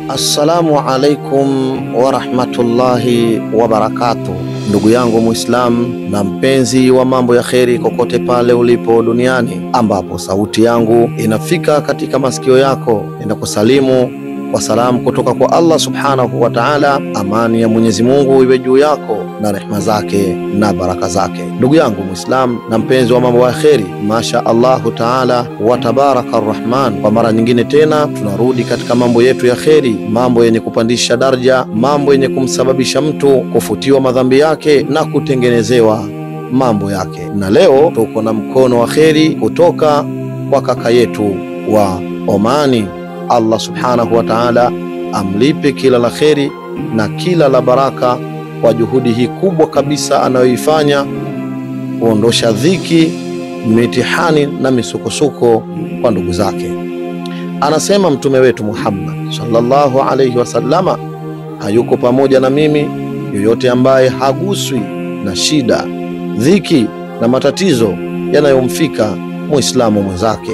Assalamu alaikum wa rahmatullahi wa barakatuh. Ndugu yangu Muislamu na mpenzi wa mambo ya kheri kokote pale ulipo duniani ambapo sauti yangu inafika katika masikio yako, ninakusalimu kwa salamu kutoka kwa Allah subhanahu wa ta'ala. Amani ya Mwenyezi Mungu iwe juu yako na rehema zake na baraka zake. Ndugu yangu Muislamu na mpenzi wa mambo ya kheri, masha Allahu ta'ala wa tabaraka arrahman, kwa mara nyingine tena tunarudi katika mambo yetu ya kheri, mambo yenye kupandisha daraja, mambo yenye kumsababisha mtu kufutiwa madhambi yake na kutengenezewa mambo yake. Na leo tuko na mkono wa kheri kutoka kwa kaka yetu wa Omani. Allah subhanahu wa ta'ala amlipe kila la kheri na kila la baraka kwa juhudi hii kubwa kabisa anayoifanya kuondosha dhiki, mitihani na misukosuko kwa ndugu zake. Anasema mtume wetu Muhammad sallallahu alayhi wasallama, hayuko pamoja na mimi yoyote ambaye haguswi na shida, dhiki na matatizo yanayomfika Muislamu mwenzake.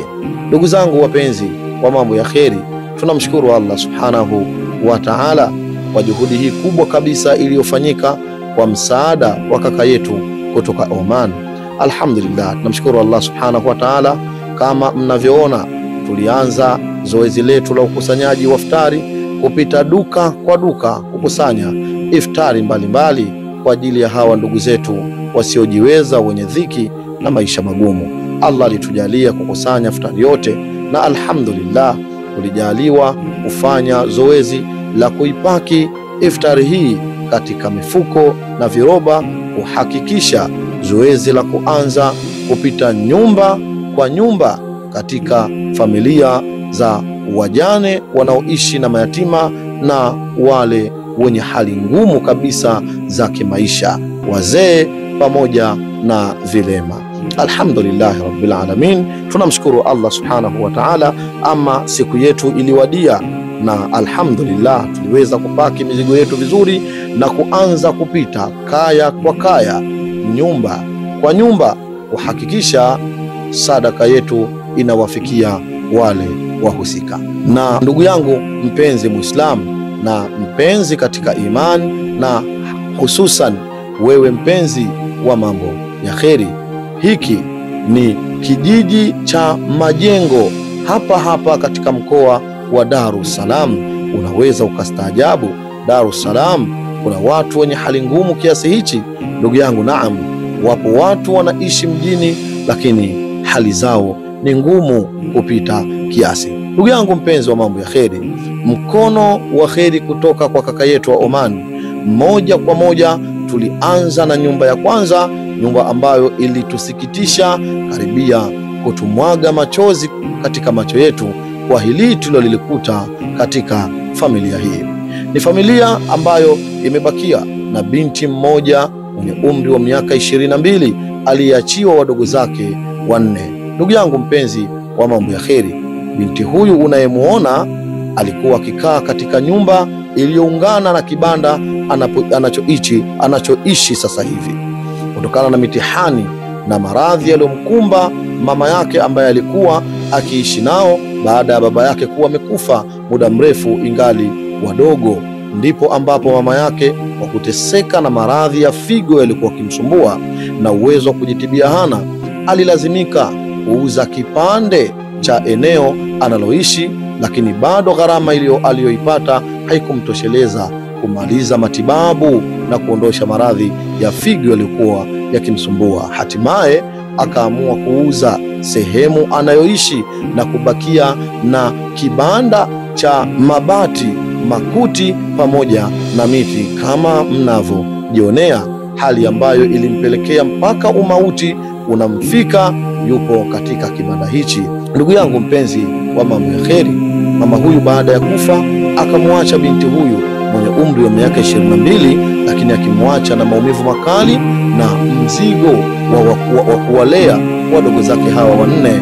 Ndugu zangu wapenzi wa mambo ya kheri, tunamshukuru Allah subhanahu wa ta'ala kwa juhudi hii kubwa kabisa iliyofanyika kwa msaada wa kaka yetu kutoka Oman. Alhamdulillah, tunamshukuru Allah subhanahu wa ta'ala. Kama mnavyoona, tulianza zoezi letu la ukusanyaji wa iftari kupita duka kwa duka kukusanya iftari mbalimbali kwa ajili ya hawa ndugu zetu wasiojiweza, wenye dhiki na maisha magumu. Allah alitujalia kukusanya iftari yote, na alhamdulillah tulijaliwa kufanya zoezi la kuipaki iftari hii katika mifuko na viroba, kuhakikisha zoezi la kuanza kupita nyumba kwa nyumba katika familia za wajane wanaoishi na mayatima na wale wenye hali ngumu kabisa za kimaisha, wazee pamoja na vilema. Alhamdulillah rabbil alamin, tunamshukuru Allah subhanahu wa ta'ala. Ama siku yetu iliwadia na alhamdulillah tuliweza kupaki mizigo yetu vizuri na kuanza kupita kaya kwa kaya, nyumba kwa nyumba, kuhakikisha sadaka yetu inawafikia wale wahusika. Na ndugu yangu mpenzi Muislamu na mpenzi katika imani, na hususan wewe mpenzi wa mambo ya kheri, hiki ni kijiji cha Majengo hapa hapa katika mkoa wa Dar es Salaam. Unaweza ukastaajabu, Dar es Salaam kuna watu wenye hali ngumu kiasi hichi? Ndugu yangu, naam, wapo watu wanaishi mjini lakini hali zao ni ngumu kupita kiasi. Ndugu yangu mpenzi wa mambo ya kheri, mkono wa kheri kutoka kwa kaka yetu wa Oman, moja kwa moja tulianza na nyumba ya kwanza, nyumba ambayo ilitusikitisha karibia kutumwaga machozi katika macho yetu kwa hili tulilolikuta katika familia hii. Ni familia ambayo imebakia na binti mmoja mwenye umri wa miaka 22 aliyeachiwa wadogo zake wanne. Ndugu yangu mpenzi wa mambo ya kheri, binti huyu unayemuona alikuwa akikaa katika nyumba iliyoungana na kibanda anachoishi sasa hivi, kutokana na mitihani na maradhi yaliyomkumba mama yake ambaye alikuwa akiishi nao baada ya baba yake kuwa amekufa muda mrefu ingali wadogo. Ndipo ambapo mama yake, kwa kuteseka na maradhi ya figo yalikuwa kimsumbua na uwezo wa kujitibia hana, alilazimika kuuza kipande cha eneo analoishi, lakini bado gharama aliyoipata haikumtosheleza kumaliza matibabu na kuondosha maradhi ya figo yalikuwa yakimsumbua. Hatimaye akaamua kuuza sehemu anayoishi na kubakia na kibanda cha mabati, makuti pamoja na miti kama mnavyojionea, hali ambayo ilimpelekea mpaka umauti unamfika yupo katika kibanda hichi. Ndugu yangu mpenzi wa mambo ya kheri, mama huyu baada ya kufa akamwacha binti huyu mwenye umri wa miaka 22, lakini akimwacha na maumivu makali na mzigo wa kuwalea wadogo zake hawa wanne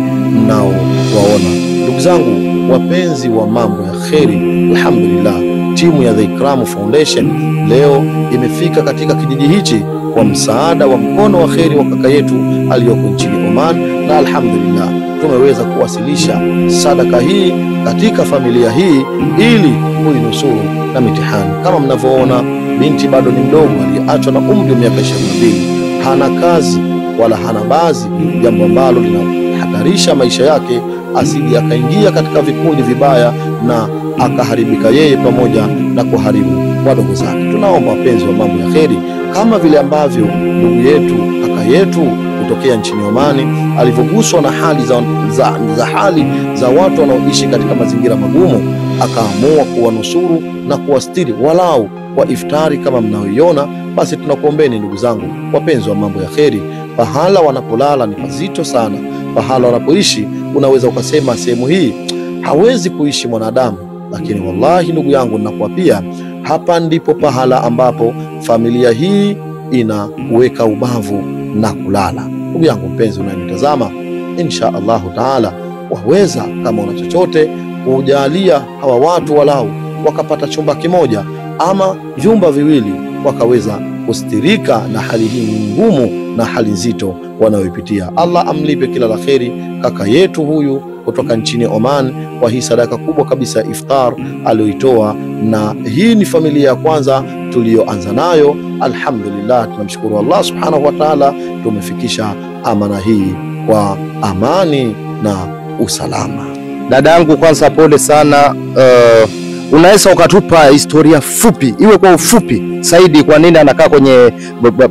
mnao waona. Ndugu zangu, wapenzi wa mambo ya kheri, alhamdulillah, timu ya The Ikram Foundation leo imefika katika kijiji hichi kwa msaada wa mkono wa kheri wa kaka yetu aliyoko nchini Oman, na alhamdulillah tumeweza kuwasilisha sadaka hii katika familia hii ili kuinusuru na mitihani. Kama mnavyoona, binti bado ni mdogo, aliachwa na umri wa miaka 22, hana kazi wala hana baadhi, jambo ambalo linahatarisha maisha yake asije akaingia katika vikundi vibaya na akaharibika yeye pamoja na kuharibu wadogo zake. Tunaomba wapenzi wa mambo ya kheri, kama vile ambavyo ndugu yetu kaka yetu kutokea nchini Omani alivyoguswa na hali hali za watu wanaoishi katika mazingira magumu, akaamua kuwanusuru na kuwastiri walau kwa iftari kama mnaoiona, basi tunakuombeni ndugu zangu wapenzi wa mambo ya kheri, pahala wanapolala ni pazito sana, pahala wanapoishi unaweza ukasema sehemu hii hawezi kuishi mwanadamu, lakini wallahi ndugu yangu ninakuapia, hapa ndipo pahala ambapo familia hii inaweka ubavu na kulala. Ndugu yangu mpenzi unanitazama, insha Allahu taala waweza kama una chochote kujalia hawa watu walau wakapata chumba kimoja ama vyumba viwili, wakaweza kustirika na hali hii ngumu na hali nzito wanayoipitia. Allah amlipe kila la kheri kaka yetu huyu kutoka nchini Oman kwa hii sadaka kubwa kabisa ya iftar aliyoitoa, na hii ni familia ya kwanza tuliyoanza nayo. Alhamdulillah, tunamshukuru Allah subhanahu wa ta'ala, tumefikisha amana hii kwa amani na usalama. Dada yangu, kwanza pole sana. Unaweza ukatupa historia fupi, iwe kwa ufupi Saidi, kwa nini anakaa kwenye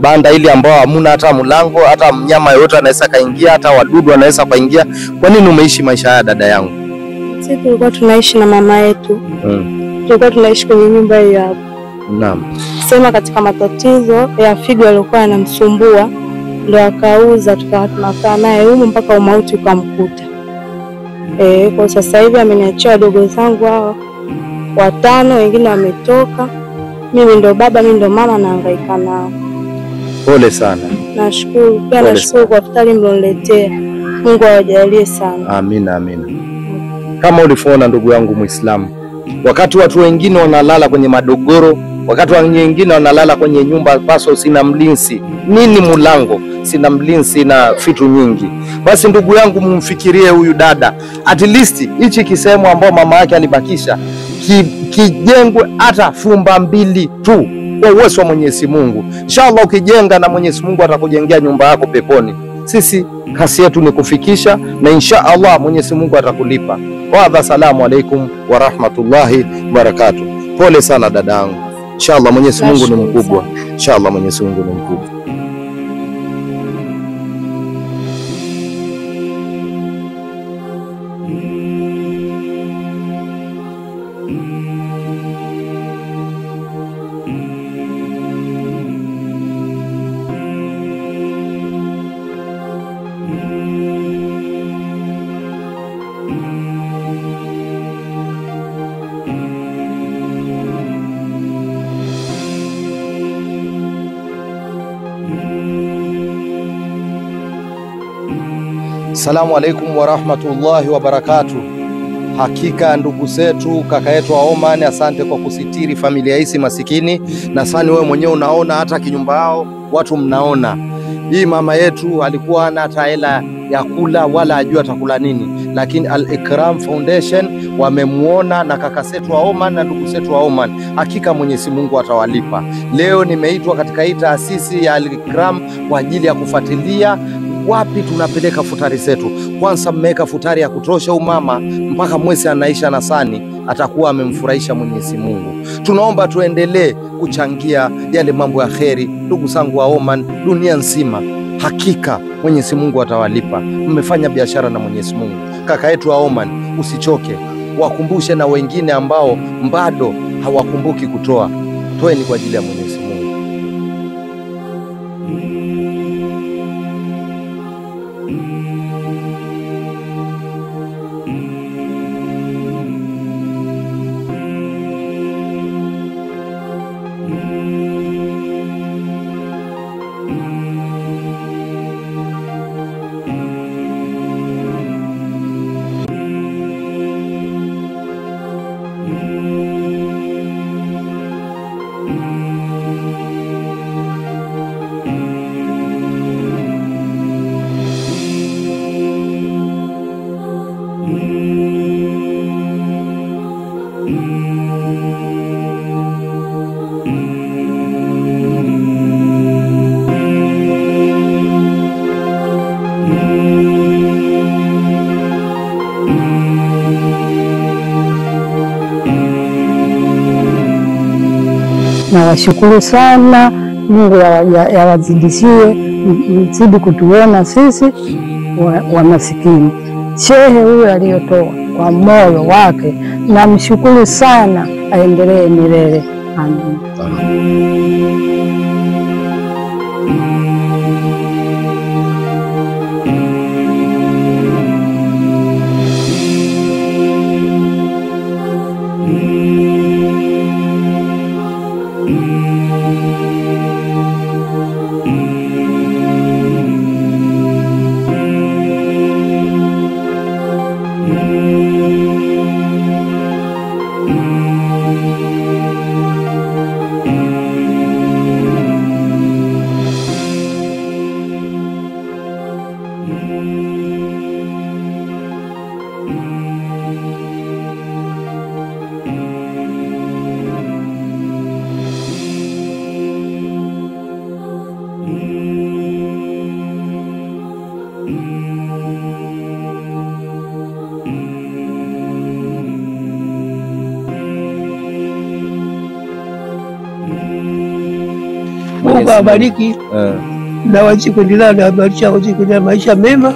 banda hili ambao hamuna hata mlango, hata mnyama yote anaweza kaingia, hata wadudu wanaweza kaingia? Kwa nini umeishi maisha haya dada yangu? Sisi tulikuwa tunaishi na mama yetu. Tulikuwa tunaishi kwenye nyumba hiyo hapo. Naam. Sema katika matatizo ya figo yalikuwa yanamsumbua, ndio akauza, tukawa tunakaa naye huko mpaka umauti ukamkuta. Kwa sasa hivi ameniachia wadogo zangu hao 5, wengine wametoka. Mimi ndo baba, mimi ndo mama, nahangaika nao. Pole sana. Nashukuru. Pia nashukuru kwa iftari mloniletea. Mungu awajalie sana. Amina, amina. Kama ulivyoona ndugu yangu Muislamu, wakati watu wengine wanalala kwenye madogoro, wakati wengine wanalala kwenye nyumba paso sina mlinzi, nini mulango, sina mlinzi na vitu nyingi, basi ndugu yangu mumfikirie huyu dada, at least hichi kisehemu ambao mama yake alibakisha kijengwe hata fumba 2 tu kwa uwezo wa Mwenyezi Mungu. Inshallah ukijenga na Mwenyezi Mungu atakujengea nyumba yako peponi. Sisi kasi yetu ni kufikisha, na inshallah Mwenyezi Mungu atakulipa. Wa salamu alaikum wa rahmatullahi wa barakatuh. Pole sana dadangu. Inshallah Mwenyezi Mungu ni mkubwa. Inshallah Mwenyezi Mungu ni mkubwa. Assalamu alaikum wa rahmatullahi wa barakatuh. Hakika ndugu zetu, kaka yetu wa Oman, asante kwa kusitiri familia hizi masikini. Na sani wewe mwenyewe unaona hata kinyumba yao watu mnaona. Hii mama yetu alikuwa hana hata hela ya kula wala ajua atakula nini, lakini Al-Ikram Foundation wamemuona, na kaka zetu wa Oman na ndugu zetu wa Oman, hakika Mwenyezi Mungu atawalipa. Leo nimeitwa katika hii taasisi ya Al-Ikram kwa ajili ya kufuatilia wapi tunapeleka futari zetu. Kwanza mmeweka futari ya kutosha, umama mpaka mwezi anaisha na sani, atakuwa amemfurahisha Mwenyezi Mungu. Tunaomba tuendelee kuchangia yale mambo ya kheri, ndugu zangu wa Oman, dunia nzima. Hakika Mwenyezi Mungu atawalipa. Mmefanya biashara na Mwenyezi Mungu. Kaka yetu wa Oman, usichoke, wakumbushe na wengine ambao bado hawakumbuki kutoa. Toeni kwa ajili ya Mwenyezi Mungu. Nawashukuru sana, Mungu yawazidishie, mzidi kutuona sisi wa masikini. Shehe huyu aliyotoa kwa moyo wake, namshukuru sana, aendelee milele. Amen. Mungu awabariki na wazidi kuendelea na maisha, wazidi kuendelea maisha mema.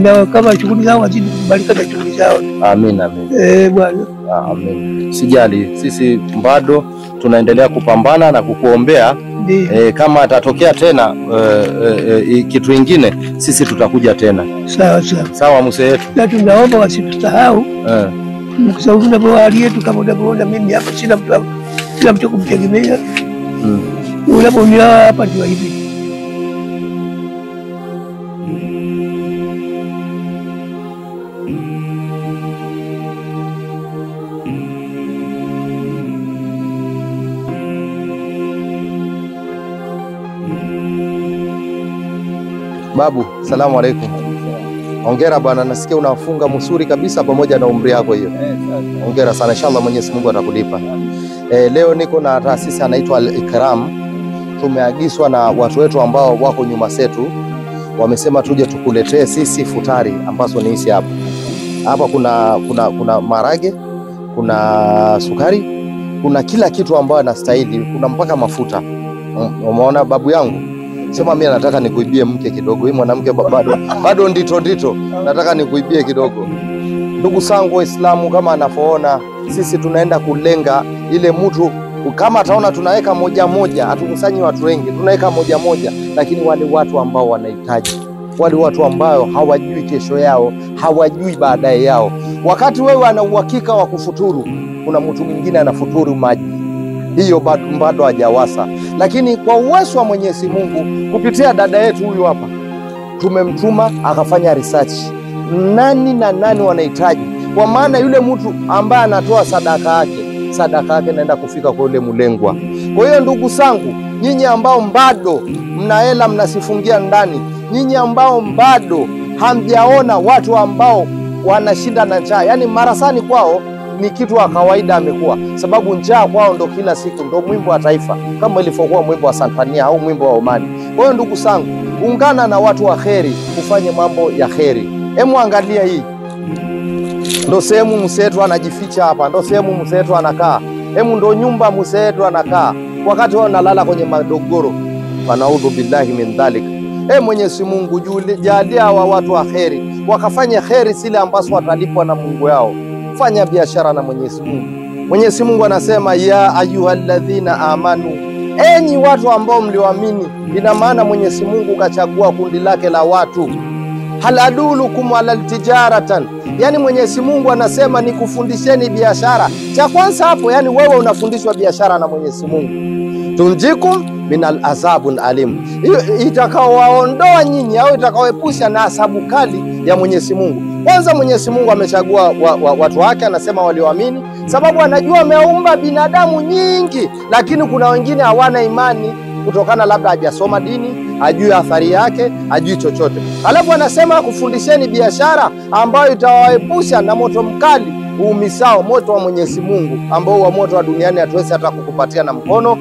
Na kama shughuli zao wazidi kubarika na shughuli zao. Amin, amin. Bwana. Amin. Sijali, sisi bado tunaendelea kupambana na kukuombea. Kama atatokea tena kitu kingine, sisi tutakuja tena. Sawa sawa. Sawa mzee wetu. Na tunaomba wasitusahau. Kwa sababu na hali yetu kama unavyoona mimi hapa sina mtu kumtegemea. Unaponiona hapa ndio hivi. Babu, salamu alaikum. Hongera bwana, nasikia unafunga msuri kabisa pamoja na umri yako hiyo. Hongera sana, inshallah Mwenyezi Mungu atakulipa. Leo niko na taasisi anaitwa Al-Ikram. Tumeagizwa na watu wetu ambao wako nyuma yetu. Wamesema tuje tukuletee sisi futari ambazo ni hizi hapa. Hapa kuna marage, kuna sukari, kuna kila kitu ambayo anastahili, kuna mpaka mafuta. Umeona babu yangu? Sema mimi nataka nikuibie mke kidogo. Hii mwanamke bado ndito. Nataka nikuibie kidogo. Ndugu zangu Waislamu, kama anapoona sisi tunaenda kulenga ile mtu, kama ataona tunaweka moja, hatukusanyi watu wengi, tunaweka moja, lakini wale watu ambao wanahitaji, wale watu ambao hawajui kesho yao, hawajui baadaye yao. Wakati wewe ana uhakika wa kufuturu, kuna mtu mwingine anafuturu maji, hiyo bado hajawasa. Lakini kwa uwezo wa Mwenyezi Mungu kupitia dada yetu huyu hapa, tumemtuma akafanya research nani na nani wanahitaji, kwa maana yule mtu ambaye anatoa sadaka yake naenda kufika kwa yule mlengwa. Kwa hiyo ndugu zangu, nyinyi ambao bado mna hela mnasifungia ndani, nyinyi ambao bado hamjaona watu ambao wanashinda na njaa, yani marasani kwao ni kitu wa kawaida amekuwa, sababu njaa kwao ndo kila siku, ndo mwimbo wa taifa kama ilivyokuwa mwimbo wa Tanzania au mwimbo wa Omani. Kwa hiyo ndugu zangu, ungana na watu wa kheri kufanye mambo ya kheri. Hemu angalia hii. Ndo sehemu msetu anajificha hapa, ndo sehemu msetu anakaa. Hemu ndo nyumba msetu anakaa. Wakati wao nalala kwenye madogoro. Wanaudhu billahi min dhalik. Mwenyezi Mungu jalia wa watu wa kheri, wakafanya kheri zile ambazo watalipwa na Mungu yao. Fanya biashara na Mwenyezi Mungu. Mwenyezi Mungu anasema ya ayyuhalladhina amanu, enyi watu ambao mlioamini. Ina maana Mwenyezi Mungu kachagua kundi lake la watu. Hal adulukum ala tijaratan, yani Mwenyezi Mungu anasema nikufundisheni biashara. Cha kwanza hapo, yani wewe unafundishwa biashara na Mwenyezi Mungu. Tunjikum minal azabun alim, itakaowaondoa nyinyi au itakaoepusha na adhabu kali ya Mwenyezi Mungu. Kwanza Mwenyezi Mungu amechagua watu wake, anasema walioamini, sababu anajua ameumba binadamu nyingi, lakini kuna wengine hawana imani kutokana labda hajasoma dini, hajui athari yake, hajui chochote. Alafu anasema kufundisheni biashara ambayo itawaepusha na moto mkali uumisao moto wa Mwenyezi Mungu, ambao wa moto wa duniani hatuwezi hata kukupatia na mkono.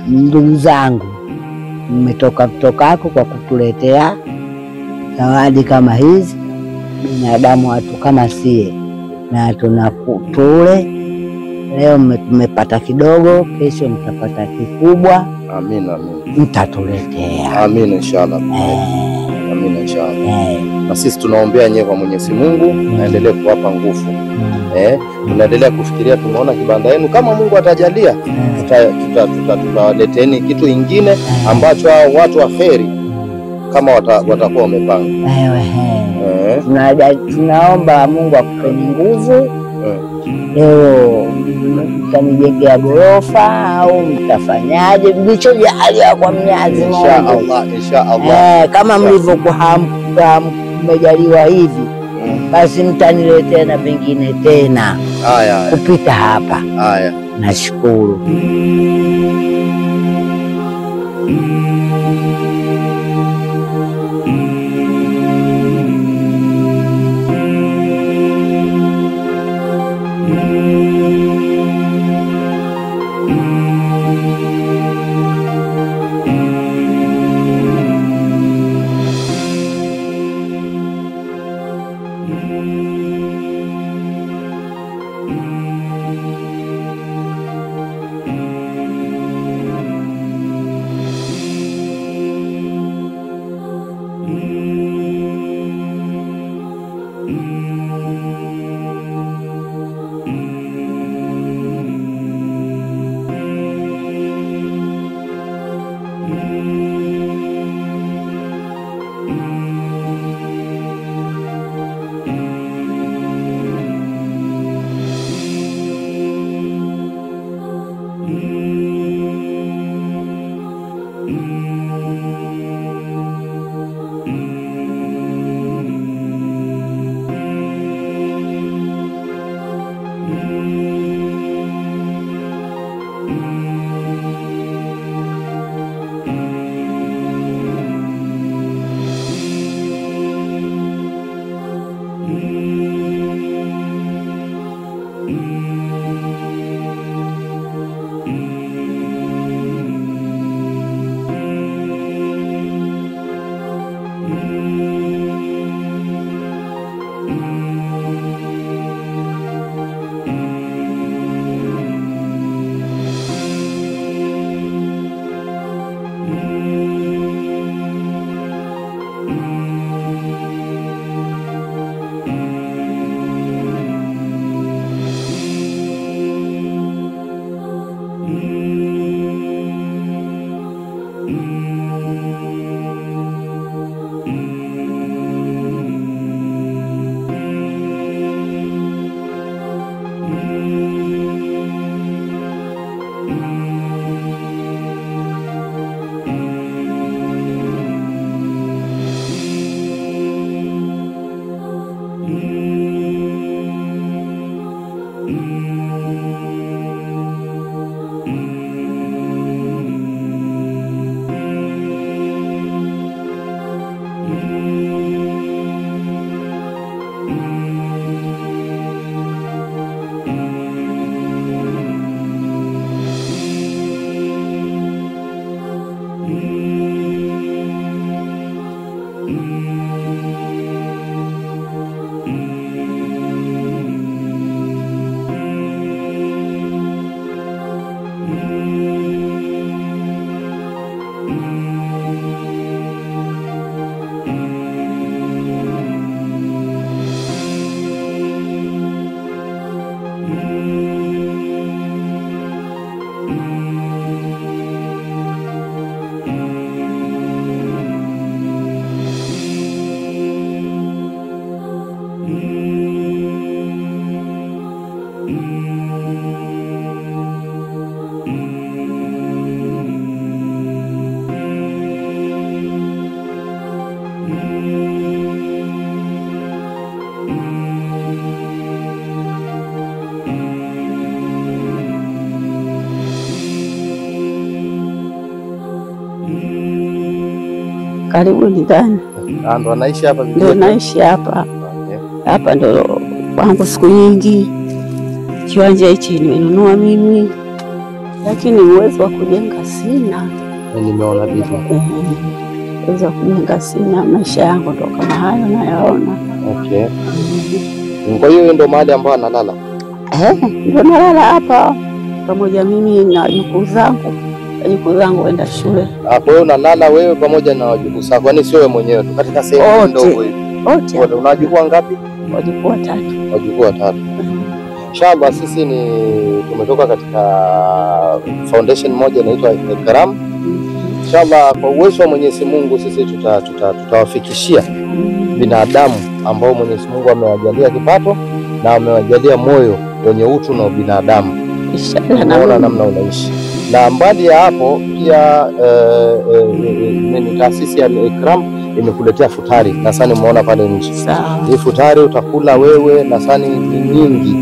Ndugu zangu, mmetoka kutokako kwa kutuletea zawadi kama hizi. Binadamu watu kama sie, na tunakutule leo. Mmepata kidogo, kesho mtapata kikubwa. Amin, amin. Mtatuletea. Amin, inshallah. Amin, inshallah. Na sisi tunaombea nyewe kwa Mwenyezi Mungu aendelee kuwapa nguvu. Tunaendelea kufikiria, tumeona kibanda yenu, kama Mungu atajalia tutawaleteni kitu ingine ambacho hao watu wa kheri kama watakuwa wamepanga. Tunaomba Mungu akupeni nguvu. Leo mtanijengea ghorofa au mtafanyaje? Mlichojalia kwa Mwenyezi Mungu. Inshallah. Kama mlivyokuwa mmejaliwa hivi, basi mtaniletea na pengine tena. Kupita hapa. Nashukuru. Karibu ni ndani. Ndo anaishi hapa Ndio naishi hapa. Hapa ndo kwangu siku nyingi. Kiwanja hichi nimenunua mimi, lakini uwezo wa kujenga sina. Nimeona vipi? Uwezo wa kujenga sina, maisha yangu ndo kama hayo nayaona. Okay. Kwa hiyo ndo mahali ambao analala? Ndio nalala hapa pamoja mimi na wajukuu zangu. Wajukuu zangu waenda shule. Kwa hiyo unalala wewe pamoja na wajukuu zako, kwani sio wewe mwenyewe tu katika sehemu ndogo hivi? Wote. Una wajukuu ngapi? Wajukuu 3. Wajukuu 3. Inshallah sisi tumetoka katika foundation moja inaitwa Ikram. Inshallah kwa uwezo wa Mwenyezi Mungu sisi tutawafikishia binadamu ambao Mwenyezi Mungu amewajalia kipato na amewajalia moyo wenye utu na binadamu. Inshallah namna unaishi. Na mbali ya hapo pia taasisi ya Ikram imekuletea futari. Nasani umeona pale nje. Hii futari utakula wewe, nasani nyingi.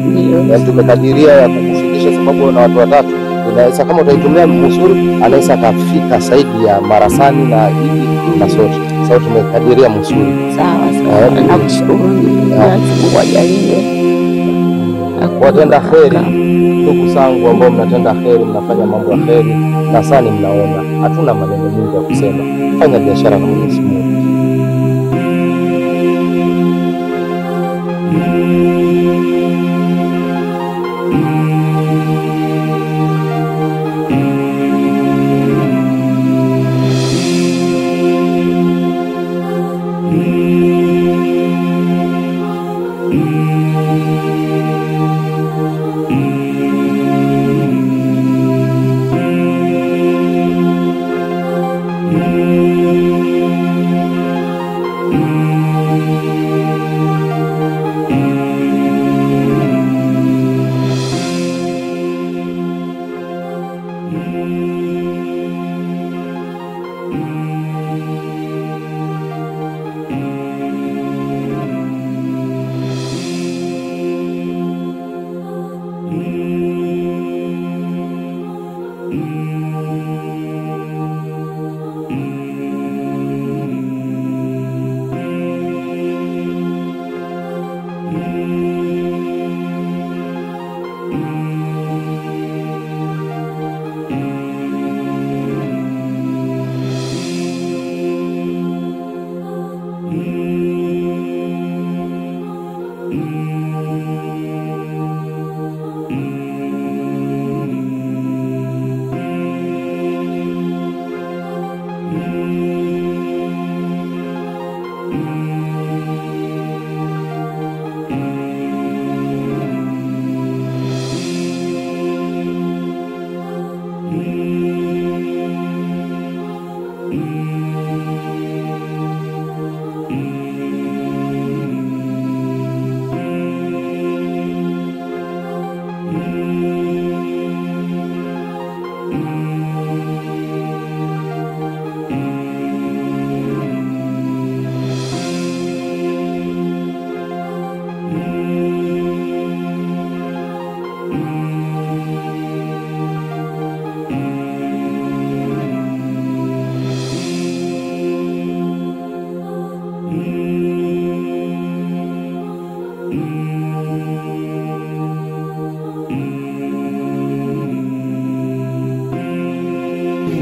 Yaani tumekadiria ya kukufikisha, sababu na watu 3. Inaweza kama utaitumia mzuri, anaweza kafika zaidi ya marasani na hivi na sote. Sasa tumekadiria mzuri. Sawa. Nakushukuru. Mungu ajalie. Watenda kheri ndugu zangu ambao mnatenda kheri, mnafanya mambo ya kheri, nasani mnaona. Hatuna maneno mengi ya kusema. Fanya biashara na Mwenyezi Mungu.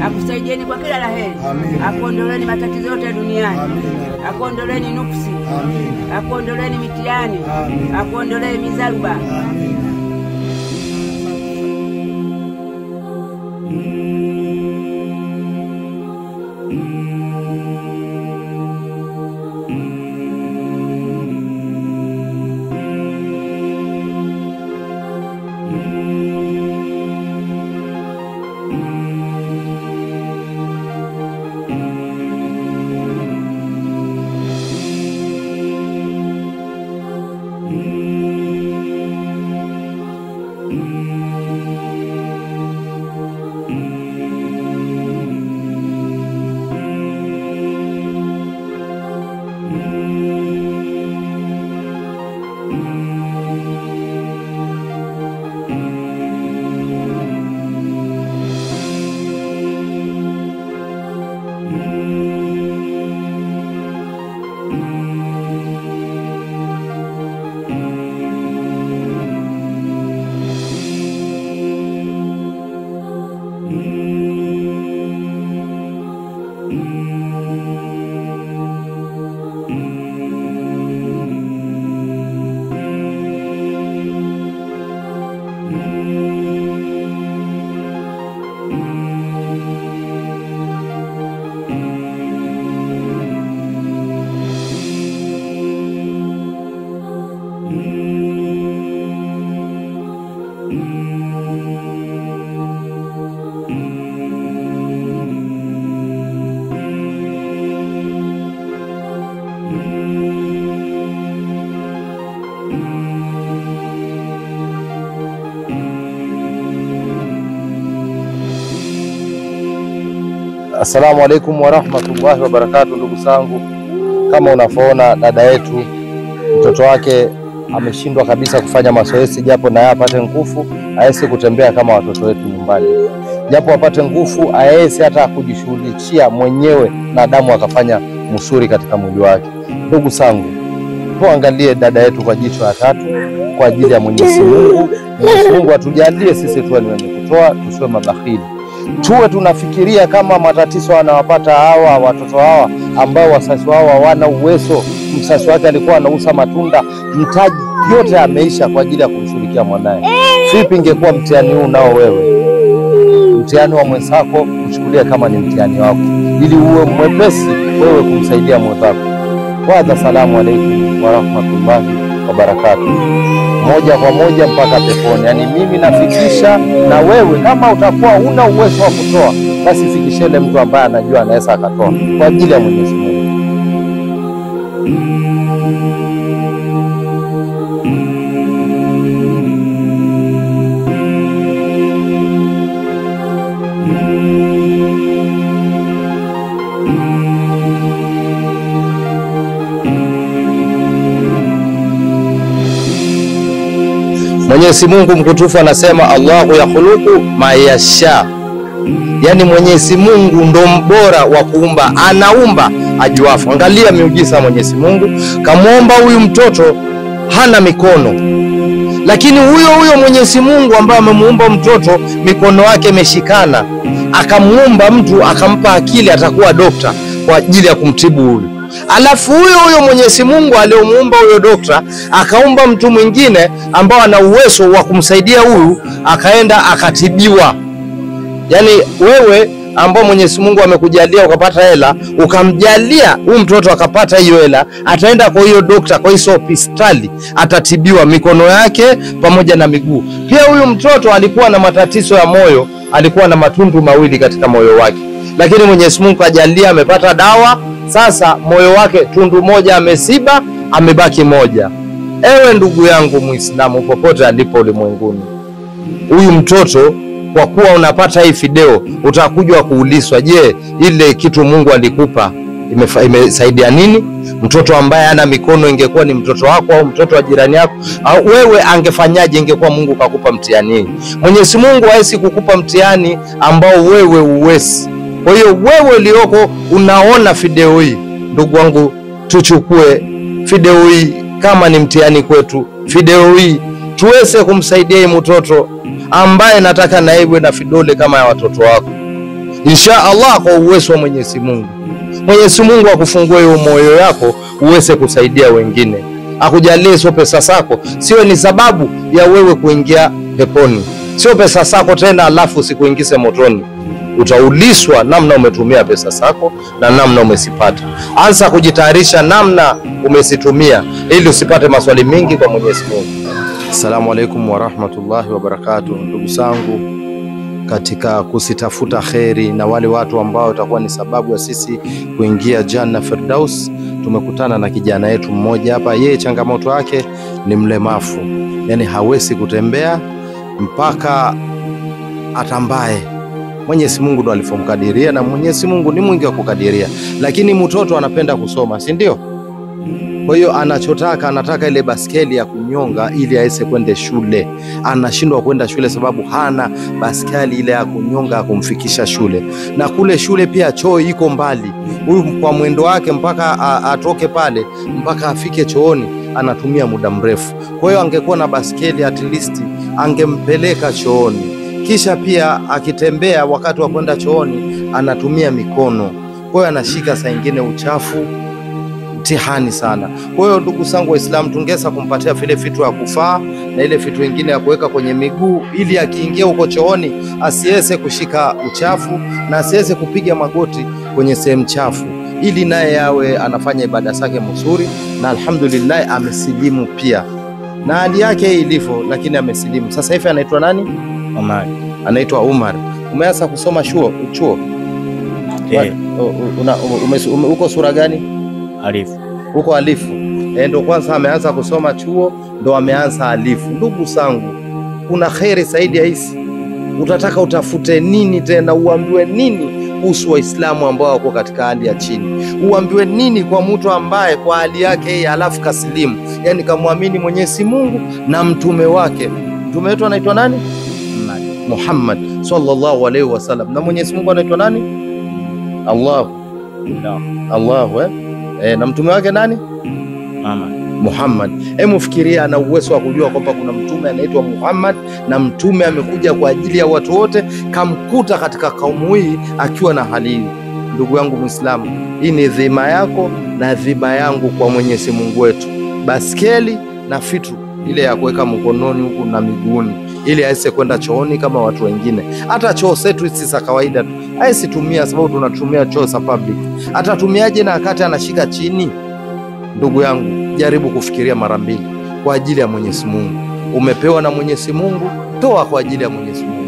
Akusaidieni kwa kila laheri. Akuondoleni matatizo yote duniani. Akuondoleni nuksi. Akuondoleni mitihani. Akuondoleni mizaruba. Assalamu alaikum warahmatullahi wabarakatuh. Ndugu zangu, kama unavyoona dada yetu, mtoto wake ameshindwa kabisa kufanya mazoezi, japo naye apate nguvu aweze kutembea kama watoto wetu nyumbani, japo apate nguvu aweze hata kujishughulikia mwenyewe na damu akafanya msuri katika mwili wake. Ndugu zangu, tuangalie dada yetu kwa jicho la tatu kwa ajili ya Mwenyezi Mungu. Mwenyezi Mungu atujalie sisi tuwe ni wenye kutoa, tusiwe mabakhili. Tuwe tunafikiria kama matatizo anawapata hawa watoto hawa ambao wazazi wao hawana uwezo. Mzazi wake alikuwa anauza matunda, mtaji yote ameisha kwa ajili ya kumshughulikia mwanae. Vipi ingekuwa mtihani huu nao wewe? Mtihani wa mwenzako uchukulie kama ni mtihani wako, ili uwe mwepesi wewe kumsaidia mwenzako. Kwanza, salamu alaykum wa rahmatullahi wa barakatuh. Moja kwa moja mpaka peponi. Yani mimi nafikisha, na wewe kama utakuwa una uwezo wa kutoa, basi fikishe ile mtu ambaye anajua anaweza akatoa kwa ajili ya Mwenyezi Mungu. Mwenyezi Mungu mkutufu anasema Allahu yakhluqu ma yasha. Yani Mwenyezi Mungu ndo mbora wa kuumba, anaumba ajuafu. Angalia miujiza Mwenyezi Mungu. Kamuomba huyu mtoto hana mikono, lakini huyo Mwenyezi Mungu ambaye amemuumba mtoto mikono yake imeshikana, akamuumba mtu akampa akili, atakuwa dokta kwa ajili ya kumtibu huyu. Alafu huyo Mwenyezi Mungu aliyomuumba huyo dokta akaumba mtu mwingine ambao ana uwezo wa kumsaidia huyu, akaenda akatibiwa. Yani wewe ambao Mwenyezi Mungu amekujalia ukapata hela, ukamjalia huyu mtoto akapata hiyo hela, ataenda kwa hiyo dokta, kwa hiyo hospitali, atatibiwa mikono yake pamoja na miguu. Pia huyu mtoto alikuwa na matatizo ya moyo, alikuwa na matundu mawili katika moyo wake, lakini Mwenyezi Mungu ajalia amepata dawa. Sasa moyo wake tundu moja amesiba, amebaki moja. Ewe ndugu yangu Muislamu popote alipo ulimwenguni, huyu mtoto kwa kuwa unapata hii video, utakuja kuulizwa, je, ile kitu Mungu alikupa imesaidia nini? Mtoto ambaye ana mikono ingekuwa ni mtoto wako au mtoto wa jirani yako, au wewe angefanyaje ingekuwa Mungu kakupa mtihani? Mwenyezi Mungu hawezi kukupa mtihani ambao wewe uwezi. Kwa hiyo wewe ulioko unaona video hii, ndugu wangu, tuchukue video hii kama ni mtihani kwetu. Video hii tuweze kumsaidia mtoto ambaye nataka na iwe na vidole kama ya watoto wako, insha Allah, kwa uwezo wa Mwenyezi Mungu. Mwenyezi Mungu akufungue hiyo moyo yako uweze kusaidia wengine, akujalie sio pesa zako sio ni sababu ya wewe kuingia peponi, sio pesa zako tena alafu usikuingize motoni. Utaulizwa namna umetumia pesa zako na namna umesipata. Anza kujitayarisha namna umesitumia ili usipate maswali mengi kwa Mwenyezi Mungu. Assalamu alaikum wa rahmatullahi wa barakatuh. Ndugu zangu, katika kusitafuta kheri na wale watu ambao watakuwa ni sababu ya sisi kuingia Janna Firdaus, tumekutana na kijana yetu mmoja hapa. Yeye changamoto yake ni mlemavu, yani hawezi kutembea mpaka atambaye. Mwenyezi Mungu ndo alifomkadiria, na Mwenyezi Mungu ni mwingi wa kukadiria, lakini mtoto anapenda kusoma, si ndio? Kwa hiyo anataka ile baskeli ya kunyonga ili aweze kwenda shule. Anashindwa kwenda shule sababu hana baskeli ile ya kunyonga kumfikisha shule, na kule shule pia choo iko mbali. Huyu kwa mwendo wake mpaka atoke pale mpaka afike chooni anatumia muda mrefu. Kwa hiyo angekuwa na baskeli at least angempeleka chooni. Kisha pia akitembea wakati wa kwenda chooni anatumia mikono, kwa hiyo anashika saa nyingine uchafu, mtihani sana. Kwa hiyo ndugu zangu Waislamu, tungeweza kumpatia vile vitu ya kufaa na ile vitu vingine ya kuweka kwenye miguu, ili akiingia huko chooni asiweze kushika uchafu na asiweze kupiga magoti kwenye sehemu chafu, ili naye yawe anafanya ibada zake mzuri. Na alhamdulillah amesilimu pia, na hali yake ilivyo, lakini amesilimu. Sasa hivi anaitwa nani? Umar. Anaitwa Umar. Umeanza kusoma chuo? Uko sura gani? Alifu. Uko alifu. Ndio kwanza ameanza kusoma chuo, ndo ameanza alifu. Ndugu zangu, kuna kheri zaidi ya hizi? Utataka utafute nini tena? Uambiwe nini kuhusu Waislamu ambao wako katika hali ya chini. Uambiwe nini kwa mtu ambaye kwa hali yake yeye alafu kasilimu, yani kamwamini Mwenyezi Mungu na mtume wake. Mtume wetu anaitwa nani? Muhammad sallallahu alaihi wasallam. Na Mwenyezi Mungu anaitwa nani? Allahu na mtume wake nani? Muhammad. Hebu fikiria, ana uwezo wa kujua kwamba kuna mtume anaitwa Muhammad na mtume amekuja kwa ajili ya watu wote, kamkuta katika kaumu hii akiwa na hali hii. Ndugu yangu Muislamu, hii ni dhima yako na dhima yangu kwa Mwenyezi Mungu wetu. Baskeli na fitru ile ya kuweka mkononi huku na miguuni, ili aise kwenda chooni kama watu wengine. Hata choo zetu hizi za kawaida tu aisitumia, sababu tunatumia choo za public. Atatumiaje na akati anashika chini? Ndugu yangu, jaribu kufikiria mara mbili kwa ajili ya Mwenyezi Mungu. Umepewa na Mwenyezi Mungu, toa kwa ajili ya Mwenyezi Mungu.